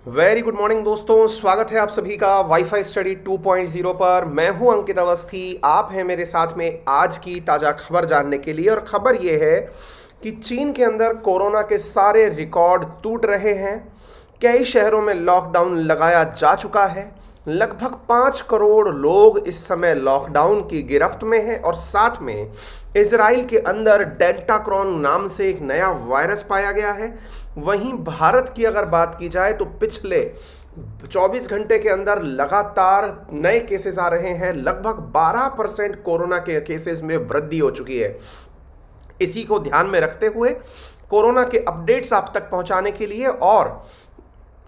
Very good morning दोस्तों, स्वागत है आप सभी का वाईफाई स्टडी 2.0 पर। मैं हूं अंकित अवस्थी, आप हैं मेरे साथ में आज की ताज़ा खबर जानने के लिए। और खबर यह है कि चीन के अंदर कोरोना के सारे रिकॉर्ड टूट रहे हैं। कई शहरों में लॉकडाउन लगाया जा चुका है। लगभग 5 करोड़ लोग इस समय लॉकडाउन की गिरफ्त में हैं और साथ में इजराइल के अंदर डेल्टा क्रॉन नाम से एक नया वायरस पाया गया है। वहीं भारत की अगर बात की जाए तो पिछले 24 घंटे के अंदर लगातार नए केसेस आ रहे हैं। लगभग 12% कोरोना के केसेस में वृद्धि हो चुकी है। इसी को ध्यान में रखते हुए कोरोना के अपडेट्स आप तक पहुंचाने के लिए और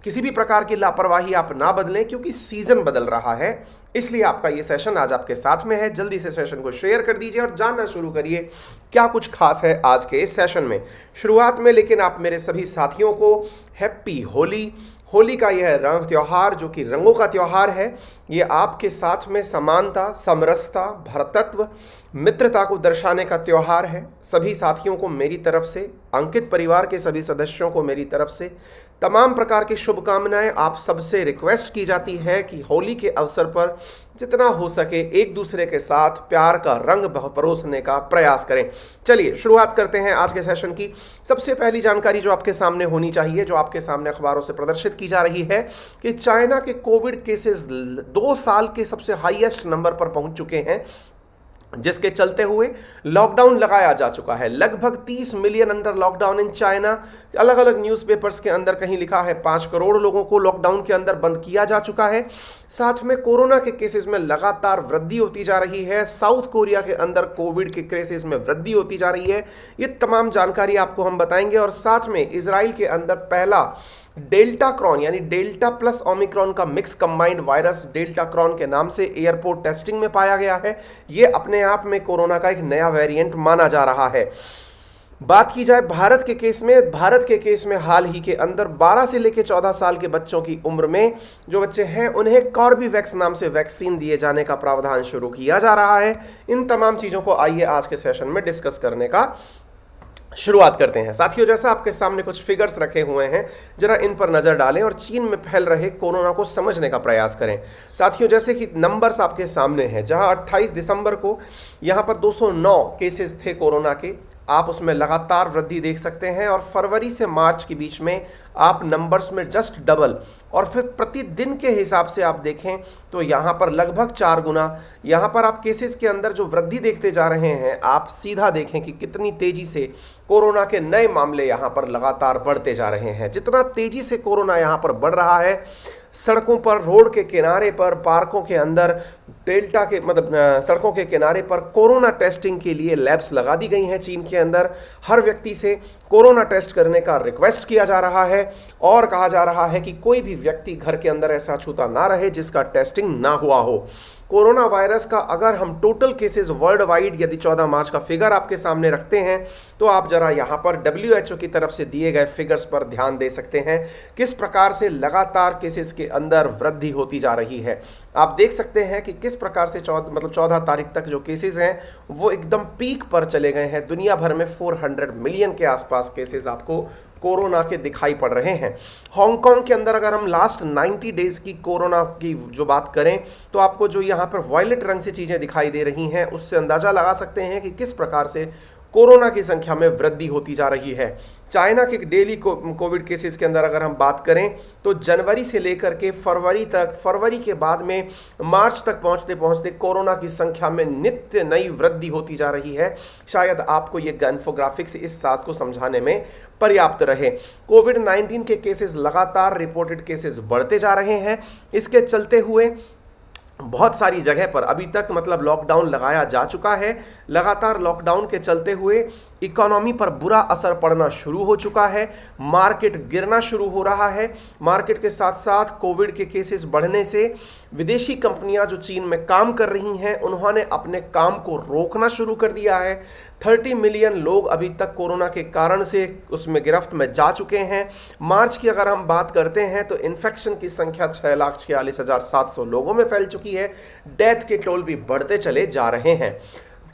किसी भी प्रकार की लापरवाही आप ना बदलें, क्योंकि सीजन बदल रहा है, इसलिए आपका ये सेशन आज आपके साथ में है। जल्दी से सेशन को शेयर कर दीजिए और जानना शुरू करिए क्या कुछ खास है आज के इस सेशन में। शुरुआत में लेकिन आप मेरे सभी साथियों को हैप्पी होली। होली का यह रंग त्योहार जो कि रंगों का त्योहार है, ये आपके साथ में समानता, समरसता, भ्रातृत्व, मित्रता को दर्शाने का त्योहार है। सभी साथियों को मेरी तरफ से, अंकित परिवार के सभी सदस्यों को मेरी तरफ से तमाम प्रकार की शुभकामनाएं। आप सबसे रिक्वेस्ट की जाती है कि होली के अवसर पर जितना हो सके एक दूसरे के साथ प्यार का रंग परोसने का प्रयास करें। चलिए शुरुआत करते हैं आज के सेशन की। सबसे पहली जानकारी जो आपके सामने होनी चाहिए, जो आपके सामने अखबारों से प्रदर्शित की जा रही है कि चाइना के कोविड केसेस 2 साल के सबसे हाईएस्ट नंबर पर पहुंच चुके हैं, जिसके चलते हुए लॉकडाउन लगाया जा चुका है। लगभग 30 million under lockdown in China. अलग अलग न्यूज़पेपर्स के अंदर कहीं लिखा है 5 करोड़ लोगों को लॉकडाउन के अंदर बंद किया जा चुका है। साथ में कोरोना के केसेस में लगातार वृद्धि होती जा रही है। साउथ कोरिया के अंदर कोविड के केसेस में वृद्धि होती जा रही है। ये तमाम जानकारी आपको हम बताएंगे। और साथ में इजराइल के अंदर पहला डेल्टा क्रॉन यानी डेल्टा प्लस ओमिक्रॉन का mix combined virus Deltacron के नाम से एयरपोर्ट टेस्टिंग में पाया गया है। यह अपने आप में कोरोना का एक नया वेरिएंट माना जा रहा है। बात की जाए भारत के केस में हाल ही के अंदर 12 से लेकर 14 साल के बच्चों की उम्र में जो बच्चे हैं उन्हें कॉर्बीवैक्स नाम से वैक्सीन दिए जाने का प्रावधान शुरू किया जा रहा है। इन तमाम चीजों को आइए आज के सेशन में डिस्कस करने का शुरुआत करते हैं। साथियों, जैसा आपके सामने कुछ फिगर्स रखे हुए हैं, जरा इन पर नजर डालें और चीन में फैल रहे कोरोना को समझने का प्रयास करें। साथियों, जैसे कि नंबर्स आपके सामने हैं, जहां 28 दिसंबर को यहां पर 209 केसेस थे कोरोना के, आप उसमें लगातार वृद्धि देख सकते हैं। और फरवरी से मार्च के बीच में आप नंबर्स में जस्ट डबल, और फिर प्रतिदिन के हिसाब से आप देखें तो यहाँ पर लगभग 4 गुना यहाँ पर आप केसेस के अंदर जो वृद्धि देखते जा रहे हैं, आप सीधा देखें कि कितनी तेजी से कोरोना के नए मामले यहाँ पर लगातार बढ़ते जा रहे हैं। जितना तेजी से कोरोना यहाँ पर बढ़ रहा है, सड़कों पर, रोड के किनारे पर, पार्कों के अंदर सड़कों के किनारे पर कोरोना टेस्टिंग के लिए लैब्स लगा दी गई हैं। चीन के अंदर हर व्यक्ति से कोरोना टेस्ट करने का रिक्वेस्ट किया जा रहा है और कहा जा रहा है कि कोई भी व्यक्ति घर के अंदर ऐसा छूता ना रहे जिसका टेस्टिंग ना हुआ हो। कोरोना वायरस का अगर हम टोटल केसेस वर्ल्ड वाइड यदि 14 मार्च का फिगर आपके सामने रखते हैं तो आप जरा यहाँ पर WHO की तरफ से दिए गए फिगर्स पर ध्यान दे सकते हैं, किस प्रकार से लगातार केसेस के अंदर वृद्धि होती जा रही है। आप देख सकते हैं कि किस प्रकार से 14 तारीख तक जो केसेस हैं वो एकदम पीक पर चले गए हैं। दुनिया भर में 400 मिलियन के आसपास केसेस आपको कोरोना के दिखाई पड़ रहे हैं। हांगकांग के अंदर अगर हम लास्ट 90 डेज की कोरोना की जो बात करें तो आपको जो यहाँ पर वायलेट रंग से चीजें दिखाई दे रही हैं, उससे अंदाजा लगा सकते हैं कि किस प्रकार से कोरोना की संख्या में वृद्धि होती जा रही है। चाइना के डेली कोविड केसेस के अंदर अगर हम बात करें तो जनवरी से लेकर के फरवरी के बाद में मार्च तक पहुंचते पहुंचते कोरोना की संख्या में नित्य नई वृद्धि होती जा रही है। शायद आपको ये इन्फोग्राफिक्स इस बात को समझाने में पर्याप्त रहे। कोविड-19 के केसेस लगातार रिपोर्टेड केसेस बढ़ते जा रहे हैं। इसके चलते हुए बहुत सारी जगह पर अभी तक लॉकडाउन लगाया जा चुका है। लगातार लॉकडाउन के चलते हुए इकोनॉमी पर बुरा असर पड़ना शुरू हो चुका है। मार्केट गिरना शुरू हो रहा है। मार्केट के साथ साथ कोविड के केसेस बढ़ने से विदेशी कंपनियां जो चीन में काम कर रही हैं उन्होंने अपने काम को रोकना शुरू कर दिया है। 30 मिलियन लोग अभी तक कोरोना के कारण से उसमें गिरफ्त में जा चुके हैं। मार्च की अगर हम बात करते हैं तो इन्फेक्शन की संख्या 6,46,700 लोगों में फैल चुकी है। डेथ के टोल भी बढ़ते चले जा रहे हैं।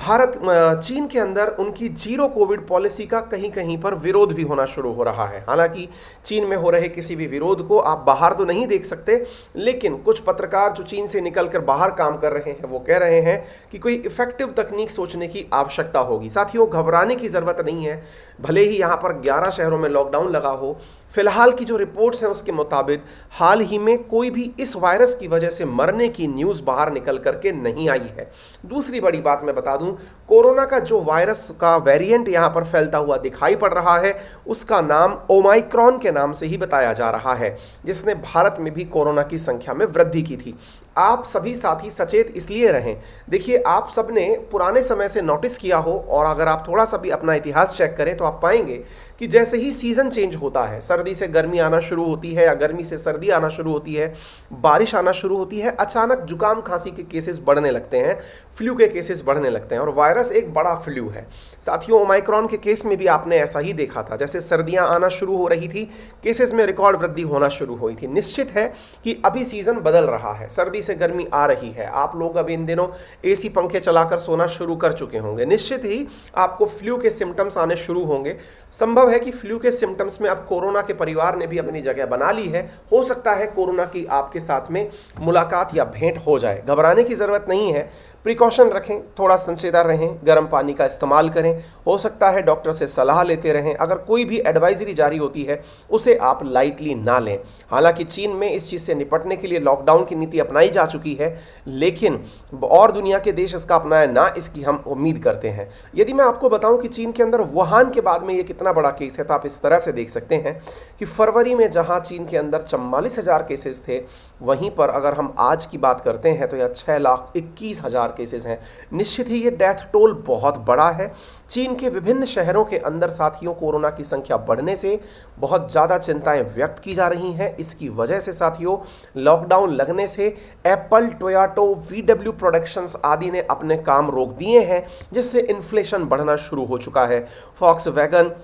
चीन के अंदर उनकी जीरो कोविड पॉलिसी का कहीं कहीं पर विरोध भी होना शुरू हो रहा है। हालांकि चीन में हो रहे किसी भी विरोध को आप बाहर तो नहीं देख सकते, लेकिन कुछ पत्रकार जो चीन से निकलकर बाहर काम कर रहे हैं वो कह रहे हैं कि कोई इफेक्टिव तकनीक सोचने की आवश्यकता होगी। साथियों, घबराने की जरूरत नहीं है। भले ही यहां पर 11 शहरों में लॉकडाउन लगा हो, फिलहाल की जो रिपोर्ट्स हैं उसके मुताबिक हाल ही में कोई भी इस वायरस की वजह से मरने की न्यूज़ बाहर निकल करके नहीं आई है। दूसरी बड़ी बात मैं बता दूं, कोरोना का जो वायरस का वेरिएंट यहां पर फैलता हुआ दिखाई पड़ रहा है उसका नाम ओमाइक्रॉन के नाम से ही बताया जा रहा है, जिसने भारत में भी कोरोना की संख्या में वृद्धि की थी। आप सभी साथी सचेत इसलिए रहें। देखिए, आप सबने पुराने समय से नोटिस किया हो, और अगर आप थोड़ा सा भी अपना इतिहास चेक करें तो आप पाएंगे कि जैसे ही सीजन चेंज होता है, सर्दी से गर्मी आना शुरू होती है या गर्मी से सर्दी आना शुरू होती है, बारिश आना शुरू होती है, अचानक जुकाम खांसी के केसेस बढ़ने लगते हैं, फ्लू के केसेस बढ़ने लगते हैं, और वायरस एक बड़ा फ्लू है। साथियों, ओमाइक्रॉन के केस में भी आपने ऐसा ही देखा था। जैसे सर्दियां आना शुरू हो रही थी, केसेस में रिकॉर्ड वृद्धि होना शुरू हुई थी। निश्चित है कि अभी सीजन बदल रहा है, सर्दी से गर्मी आ रही है। आप लोग अभी इन दिनों एसी पंखे चलाकर सोना शुरू कर चुके होंगे। निश्चित ही आपको फ्लू के सिम्टम्स आने शुरू होंगे। संभव है कि फ्लू के सिम्टम्स में अब कोरोना के परिवार ने भी अपनी जगह बना ली है। हो सकता है कोरोना की आपके साथ में मुलाकात या भेंट हो जाए। घबराने की जरूरत नहीं है। प्रिकॉशन रखें, थोड़ा संजीदा रहें, गर्म पानी का इस्तेमाल करें, हो सकता है डॉक्टर से सलाह लेते रहें। अगर कोई भी एडवाइजरी जारी होती है उसे आप लाइटली ना लें। हालांकि चीन में इस चीज़ से निपटने के लिए लॉकडाउन की नीति अपनाई जा चुकी है, लेकिन और दुनिया के देश इसका अपनाए ना, इसकी हम उम्मीद करते हैं। यदि मैं आपको बताऊं कि चीन के अंदर वुहान के बाद में ये कितना बड़ा केस है, तो आप इस तरह से देख सकते हैं कि फरवरी में जहां चीन के अंदर 44,000 केसेस थे, वहीं पर अगर हम आज की बात करते हैं तो यह 6,21,000 केसेस हैं। निश्चित ही ये डेथ टोल बहुत बड़ा है। चीन के विभिन्न शहरों के अंदर साथियों कोरोना की संख्या बढ़ने से बहुत ज़्यादा चिंताएं व्यक्त की जा रही हैं। इसकी वजह से साथियों लॉकडाउन लगने से एप्पल, टोयोटा, VW प्रोडक्शंस आदि ने अपने काम रोक दिए हैं, जिससे इन्फ्लेशन बढ़ना शुरू हो चुका है। फॉक्सवैगन,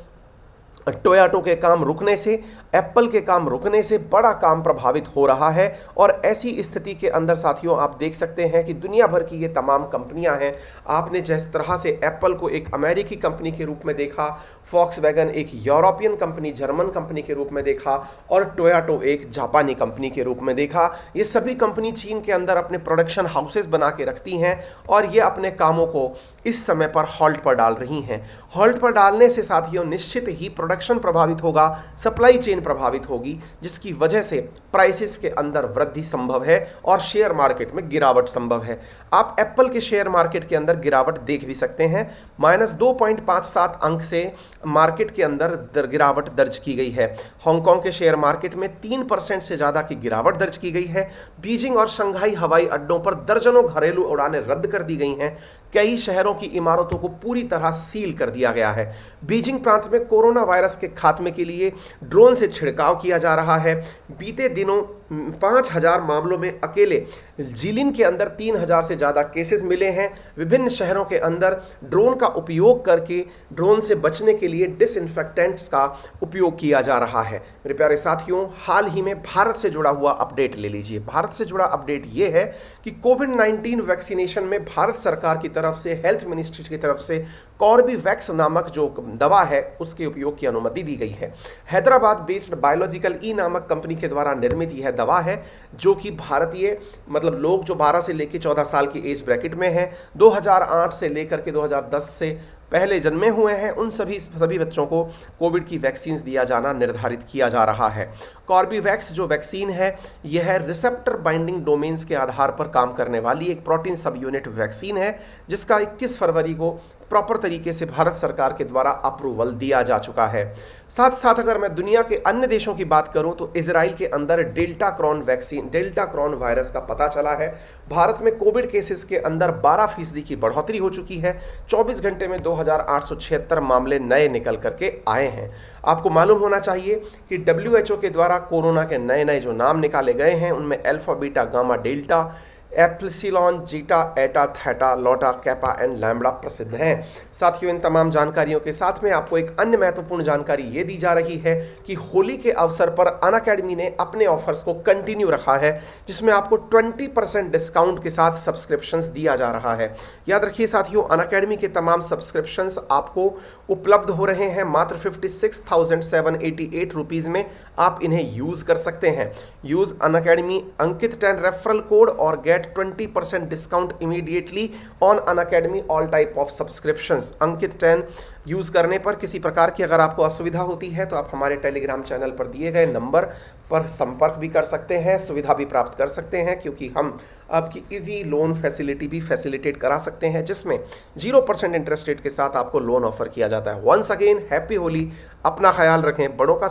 टोयोटा के काम रुकने से, एप्पल के काम रुकने से बड़ा काम प्रभावित हो रहा है। और ऐसी स्थिति के अंदर साथियों आप देख सकते हैं कि दुनिया भर की ये तमाम कंपनियां हैं। आपने जिस तरह से एप्पल को एक अमेरिकी कंपनी के रूप में देखा, फॉक्सवैगन एक यूरोपियन कंपनी, जर्मन कंपनी के रूप में देखा, और टोयोटा एक जापानी कंपनी के रूप में देखा। ये सभी कंपनी चीन के अंदर अपने प्रोडक्शन हाउसेस बना के रखती हैं और ये अपने कामों को इस समय पर हॉल्ट पर डाल रही हैं। हॉल्ट पर डालने से साथियों निश्चित ही प्रोडक्शन प्रभावित होगा, सप्लाई चेन प्रभावित होगी, जिसकी वजह से प्राइसेस के अंदर वृद्धि संभव है और शेयर मार्केट में गिरावट संभव है। आप एप्पल के शेयर मार्केट के अंदर गिरावट देख भी सकते हैं। -2.57 अंक से मार्केट के अंदर गिरावट दर्ज की गई है। हांगकांग के शेयर मार्केट में 3% से ज्यादा की गिरावट दर्ज की गई है। बीजिंग और शंघाई हवाई अड्डों पर दर्जनों घरेलू उड़ानें रद्द कर दी गई हैं। कई शहरों की इमारतों को पूरी तरह सील कर दिया गया है। बीजिंग प्रांत में कोरोना वायरस के खात्मे के लिए ड्रोन से छिड़काव किया जा रहा है। बीते दिनों 5,000 मामलों में अकेले जिलिन के अंदर 3,000 से ज़्यादा केसेस मिले हैं। विभिन्न शहरों के अंदर ड्रोन का उपयोग करके ड्रोन से बचने के लिए डिसइंफेक्टेंट्स का उपयोग किया जा रहा है। मेरे प्यारे साथियों, हाल ही में भारत से जुड़ा हुआ अपडेट ले लीजिए। भारत से जुड़ा अपडेट ये है कि कोविड-19 वैक्सीनेशन में भारत सरकार की तरफ से, हेल्थ मिनिस्ट्री की तरफ से कॉर्बीवैक्स नामक जो दवा है उसके उपयोग की अनुमति दी गई है। हैदराबाद बेस्ड बायोलॉजिकल ई नामक कंपनी के द्वारा निर्मित यह दवा है, जो कि भारतीय मतलब लोग जो 12 से लेकर 14 साल की एज ब्रैकेट में हैं, 2008 से लेकर के 2010 से पहले जन्मे हुए हैं, उन सभी बच्चों को कोविड की वैक्सीन दिया जाना निर्धारित किया जा रहा है। कॉर्बीवैक्स जो वैक्सीन है यह रिसेप्टर बाइंडिंग डोमेन्स के आधार पर काम करने वाली एक प्रोटीन सब यूनिट वैक्सीन है, जिसका 21 फरवरी को प्रॉपर तरीके से भारत सरकार के द्वारा अप्रूवल दिया जा चुका है। साथ साथ अगर मैं दुनिया के अन्य देशों की बात करूं तो इजराइल के अंदर डेल्टा क्रॉन वायरस का पता चला है। भारत में कोविड केसेस के अंदर 12% की बढ़ोतरी हो चुकी है। 24 घंटे में 2,876 मामले नए निकल करके आए हैं। आपको मालूम होना चाहिए कि WHO के द्वारा कोरोना के नए जो नाम निकाले गए हैं उनमें alpha, beta, gamma, delta, epsilon, zeta, Etah, theta, लॉटा, kappa and lambda प्रसिद्ध हैं। साथियों, इन तमाम जानकारियों के साथ में आपको एक अन्य महत्वपूर्ण जानकारी ये दी जा रही है कि होली के अवसर पर अनअकैडमी ने अपने ऑफर्स को कंटिन्यू रखा है, जिसमें आपको 20% डिस्काउंट के साथ सब्सक्रिप्शंस दिया जा रहा है। याद रखिए साथियों, अनअकैडमी के तमाम सब्सक्रिप्शंस आपको उपलब्ध हो रहे हैं मात्र 56,788 रुपीज़ में। आप इन्हें यूज़ कर सकते हैं। Use Unacademy Ankit 10 referral code और get 20% discount immediately on Unacademy all type of subscriptions. Ankit 10 use करने पर किसी प्रकार की अगर आपको असुविधा होती है तो आप हमारे टेलीग्राम चैनल पर दिए गए नंबर पर संपर्क भी कर सकते हैं, सुविधा भी प्राप्त कर सकते हैं, क्योंकि हम आपकी इजी लोन फैसिलिटी भी फैसिलिटेट करा सकते हैं, जिसमें 0% इंटरेस्ट रेट के साथ आपको लोन ऑफर किया जाता है। वंस अगेन हैप्पी होली, अपना ख्याल रखें, बड़ों का